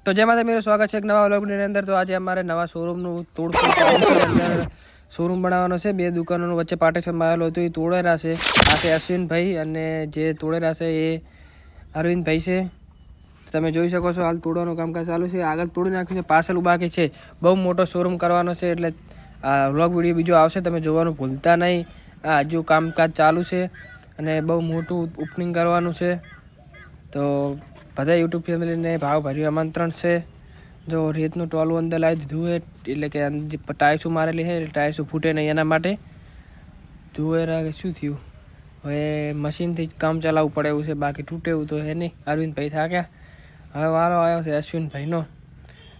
तो जय माता, मेरा स्वागत है एक नवा व्लॉगની અંદર। तो આજે અમારે નવા શોરૂમનું તોડફોડ કરવાનું છે। અંદર શોરૂમ બનાવવાનો છે। બે દુકાનોનો વચ્ચે પાર્ટીશન મારેલો હતો, એ તોડેલા છે। આ છે અશ્વિનભાઈ અને જે તોડેલા છે એ અરવિંદભાઈ છે। તમે જોઈ શકો છો હાલ તોડવાનું કામકાજ ચાલુ છે। આગળ તોડી નાખ્યું છે, પાછળ બાકી છે। બહુ મોટો શોરૂમ કરવાનો છે, એટલે આ વ્લોગ વિડીયો બીજો આવશે, તમે જોવાનું ભૂલતા નહીં। આ હજુ કામકાજ ચાલુ છે અને બહુ મોટું ઓપનિંગ કરવાનું છે। તો બધા યુટ્યુબ ફેમિલીને ભાવભર્યું આમંત્રણ છે। જો રેતનું ટોલું અંદર લાવી દીધું છે, એટલે કે જે ટાઈસું મારેલી છે ટાઈસું ફૂટે નહીં એના માટે। જુએ શું થયું, હવે મશીનથી જ કામ ચલાવવું પડે એવું છે, બાકી તૂટે એવું તો હે નહીં। અરવિંદભાઈ થાક્યા, હવે વારો આવ્યો છે અશ્વિનભાઈનો।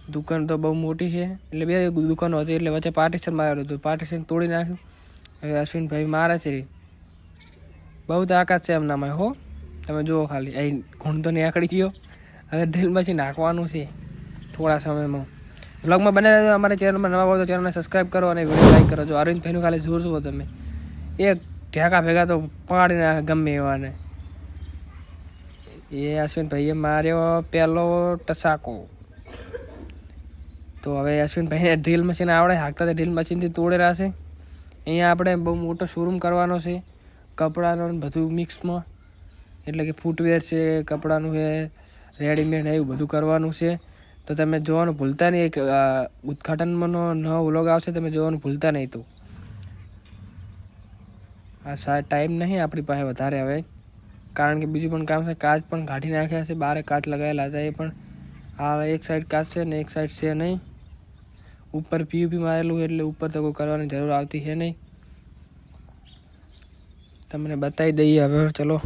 દુકાન તો બહુ મોટી છે, એટલે બે દુકાનો હતી, એટલે વચ્ચે પાર્ટીશન મારેલું હતું, પાર્ટીશન તોડી નાખ્યું। હવે અશ્વિનભાઈ મારે છે, બહુ તાકાત છે એમનામાં હો। તમે જુઓ ખાલી, અહીં ઘૂંટ તો નીકળી ગયો, હવે ડ્રીલ મશીન નાખવાનું છે થોડા સમયમાં। વ્લોગમાં બને રહેજો। અમારા ચેનલમાં નવા હોય તો ચેનલને સબસ્ક્રાઈબ કરો અને વિડીયો લાઈક કરો। જો અરવિંદભાઈનું ખાલી જોર જુઓ તમે, એક ઢેકા ભેગા તો પાડી નાખે ગમે એવાને। એ અશ્વિનભાઈએ માર્યો પહેલો ટસાકો। તો હવે અશ્વિનભાઈને ડ્રીલ મશીન આવડે, હાંકતા ડ્રીલ મશીનથી તોડેલા છે। અહીંયા આપણે બહુ મોટો શોરૂમ કરવાનો છે, કપડાનો બધું મિક્સમાં, એટલે કે ફૂટવેર છે, કપડાનું છે, રેડીમેડ એવું બધું કરવાનું છે। તો તમે જોવાનું ભૂલતા નહીં, એક ઉદ્ઘાટનમાંનો નવો વ્લોગ આવશે, તમે જોવાનું ભૂલતા નહીં। તો આ ટાઈમ નહીં આપણી પાસે વધારે હવે, કારણ કે બીજું પણ કામ છે। કાચ પણ કાઢી નાખ્યા છે, બારે કાચ લગાવેલા હતા, એ પણ આ એક સાઈડ કાચ છે ને એક સાઈડ છે નહીં। ઉપર પીયુપી મારેલું છે, એટલે ઉપર તો કોઈ કરવાની જરૂર આવતી છે નહીં। તમને બતાવી દઈએ હવે, ચલો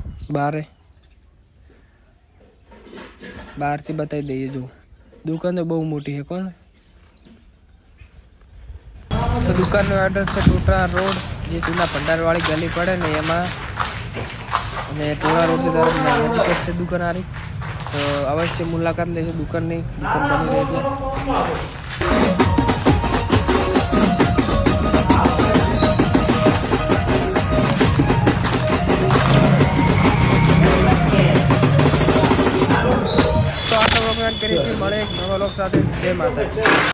બહારથી બતાવી દઈએ। જો દુકાન તો બહુ મોટી છે કોણ। તો દુકાનનો એડ્રેસ છે ટોટરા રોડ, જે જૂના ભંડારવાળી ગલી પડે ને એમાં, અને ટોરા રોડથી તરફ નજીક જ છે દુકાન આરી। તો અવશ્ય મુલાકાત લેજો દુકાનની, દુકાન બની રહે છે। મળે એક નવા લોક સાથે। જય માતા।